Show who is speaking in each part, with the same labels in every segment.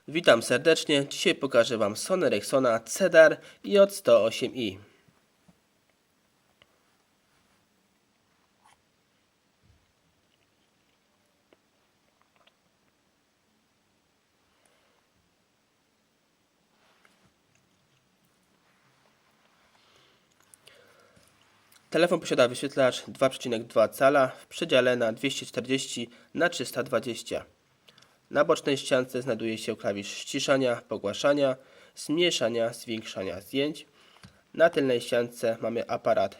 Speaker 1: Witam serdecznie. Dzisiaj pokażę Wam Sony Ericssona Cedar J108i. Telefon posiada wyświetlacz 2,2 cala w przedziale na 240 na 320. Na bocznej ściance znajduje się klawisz ściszania, pogłaszania, zmniejszania, zwiększania zdjęć. Na tylnej ściance mamy aparat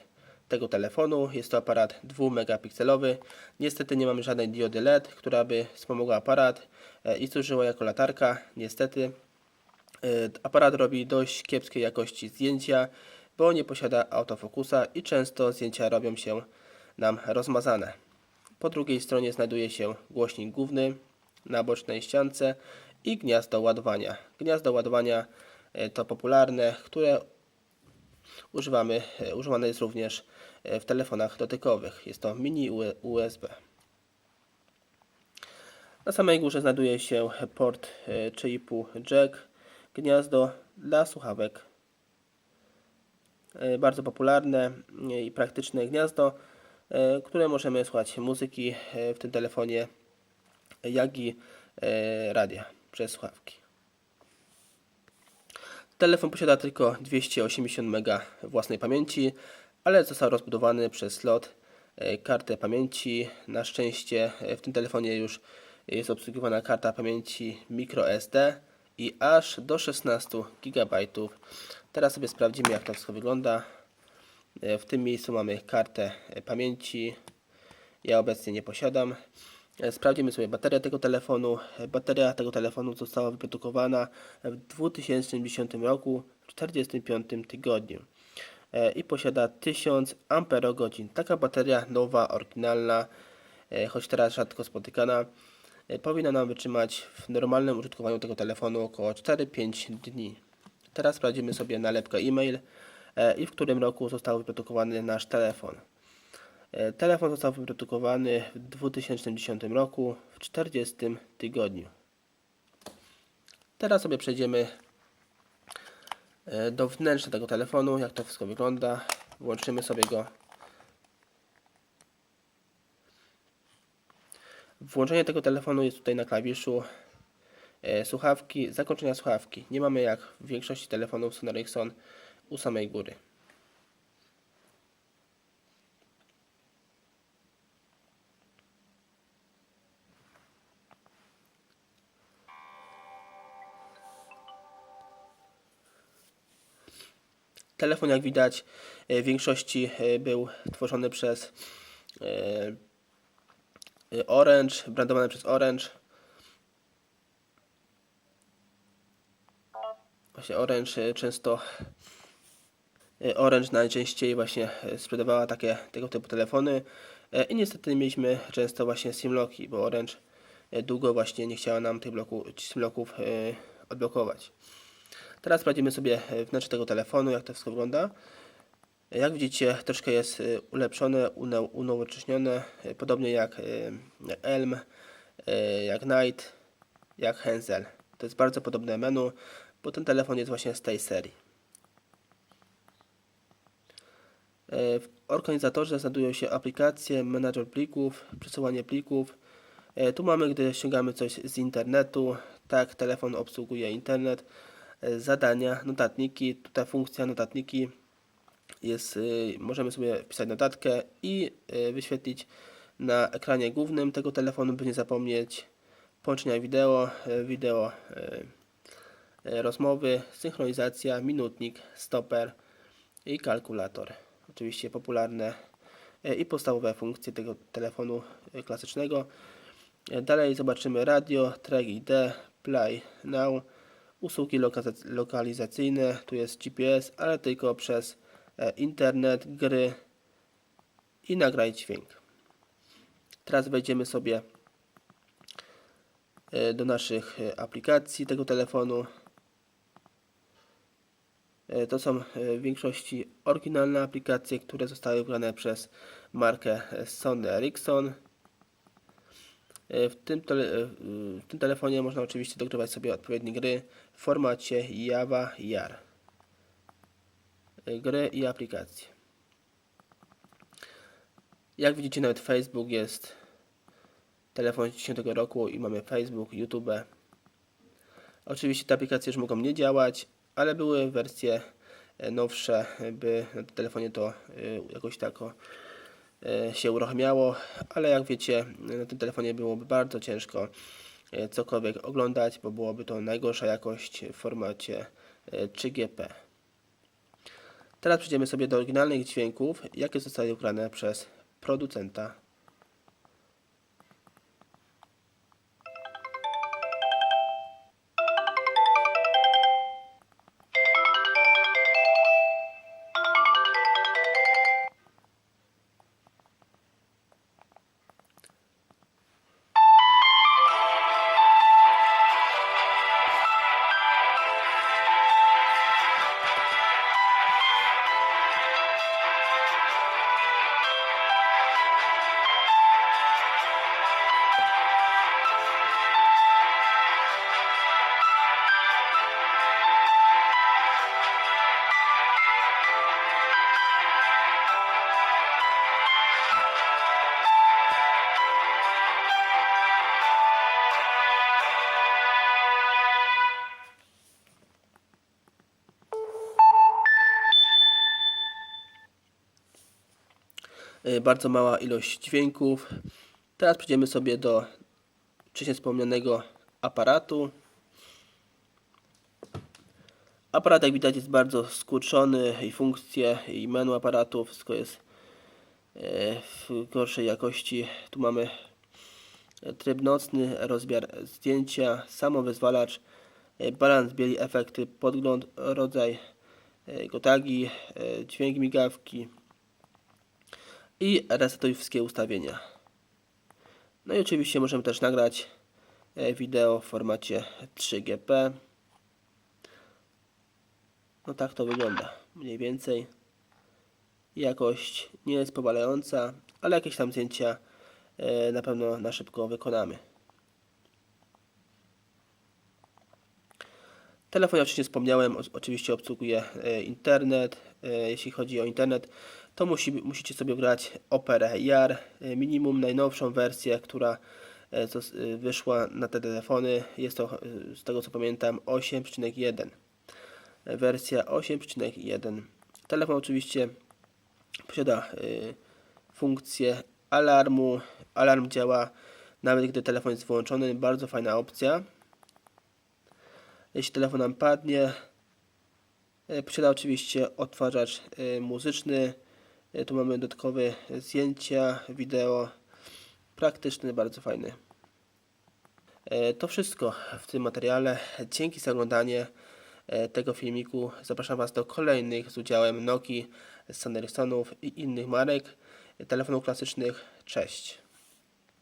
Speaker 1: tego telefonu. Jest to aparat 2-megapikselowy. Niestety nie mamy żadnej diody LED, która by wspomogła aparat i służyła jako latarka. Niestety aparat robi dość kiepskiej jakości zdjęcia, bo nie posiada autofokusa i często zdjęcia robią się nam rozmazane. Po drugiej stronie znajduje się głośnik główny na bocznej ściance i gniazdo ładowania. Gniazdo ładowania to popularne, które używane jest również w telefonach dotykowych. Jest to mini USB. Na samej górze znajduje się port 3,5 jack, gniazdo dla słuchawek. Bardzo popularne i praktyczne gniazdo, które możemy słuchać muzyki w tym telefonie, jak i radia przez słuchawki. Telefon posiada tylko 280 MB własnej pamięci, ale został rozbudowany przez slot kartę pamięci. Na szczęście w tym telefonie już jest obsługiwana karta pamięci microSD i aż do 16 GB. Teraz sobie sprawdzimy, jak to wszystko wygląda. W tym miejscu mamy kartę pamięci. Ja obecnie nie posiadam. Sprawdzimy sobie baterię tego telefonu. Bateria tego telefonu została wyprodukowana w 2010 roku, w 45 tygodniu i posiada 1000 Ah. Taka bateria nowa, oryginalna, choć teraz rzadko spotykana, powinna nam wytrzymać w normalnym użytkowaniu tego telefonu około 4-5 dni. Teraz sprawdzimy sobie nalepkę e-mail i w którym roku został wyprodukowany nasz telefon. Telefon został wyprodukowany w 2010 roku, w 40 tygodniu. Teraz sobie przejdziemy do wnętrza tego telefonu, jak to wszystko wygląda. Włączymy sobie go. Włączenie tego telefonu jest tutaj na klawiszu słuchawki, zakończenia słuchawki. Nie mamy jak w większości telefonów Sony Ericsson u samej góry. Telefon, jak widać, w większości był tworzony przez Orange, brandowany przez Orange. Właśnie Orange najczęściej właśnie sprzedawała tego typu telefony i niestety mieliśmy często właśnie SIM-locki, bo Orange długo właśnie nie chciała nam tych SIM-locków odblokować. Teraz sprawdzimy sobie wnętrze tego telefonu, jak to wszystko wygląda. Jak widzicie, troszkę jest ulepszone, unowocześnione, podobnie jak Elm, jak Night, jak Hansel. To jest bardzo podobne menu, bo ten telefon jest właśnie z tej serii. W organizatorze znajdują się aplikacje, menadżer plików, przesyłanie plików. Tu mamy, gdy ściągamy coś z internetu. Tak, telefon obsługuje internet. Zadania, notatniki. Tutaj funkcja notatniki jest, możemy sobie wpisać notatkę i wyświetlić na ekranie głównym tego telefonu, by nie zapomnieć. Połączenia wideo, rozmowy, synchronizacja, minutnik, stoper i kalkulator. Oczywiście popularne i podstawowe funkcje tego telefonu klasycznego. Dalej zobaczymy radio, track ID, play now, usługi lokalizacyjne, tu jest GPS, ale tylko przez internet, gry i nagraj dźwięk. Teraz wejdziemy sobie do naszych aplikacji tego telefonu. To są w większości oryginalne aplikacje, które zostały wybrane przez markę Sony Ericsson. W tym telefonie można oczywiście dogrywać sobie odpowiednie gry w formacie Java JAR. Gry i aplikacje. Jak widzicie, nawet Facebook jest. Telefon z 2010 roku i mamy Facebook, YouTube. Oczywiście te aplikacje już mogą nie działać, ale były wersje nowsze, by na tym telefonie to jakoś tak się uruchamiało, ale jak wiecie, na tym telefonie byłoby bardzo ciężko cokolwiek oglądać, bo byłoby to najgorsza jakość w formacie 3GP. Teraz przejdziemy sobie do oryginalnych dźwięków, jakie zostały ugrane przez producenta. Bardzo mała ilość dźwięków. Teraz przejdziemy sobie do wcześniej wspomnianego aparatu. Aparat, jak widać, jest bardzo skurczony i funkcje i menu aparatu, wszystko jest w gorszej jakości. Tu mamy tryb nocny, rozmiar zdjęcia, samowyzwalacz, balans bieli, efekty, podgląd, rodzaj gotagi, dźwięk migawki i resetuj wszystkie ustawienia. No i oczywiście możemy też nagrać wideo w formacie 3GP. No tak to wygląda mniej więcej. Jakość nie jest powalająca, ale jakieś tam zdjęcia na pewno na szybko wykonamy. Telefon, jak wcześniej wspomniałem, oczywiście obsługuje internet. Jeśli chodzi o internet, to musicie sobie grać Opera JAR, minimum najnowszą wersję, która wyszła na te telefony. Jest to, z tego co pamiętam, 8.1. Wersja 8.1. Telefon oczywiście posiada funkcję alarmu. Alarm działa nawet gdy telefon jest wyłączony. Bardzo fajna opcja. Jeśli telefon nam padnie, posiada oczywiście odtwarzacz muzyczny. Tu mamy dodatkowe zdjęcia, wideo. Praktyczny, bardzo fajny. To wszystko w tym materiale. Dzięki za oglądanie tego filmiku. Zapraszam Was do kolejnych z udziałem Nokii, Sony Ericssonów i innych marek telefonów klasycznych. Cześć!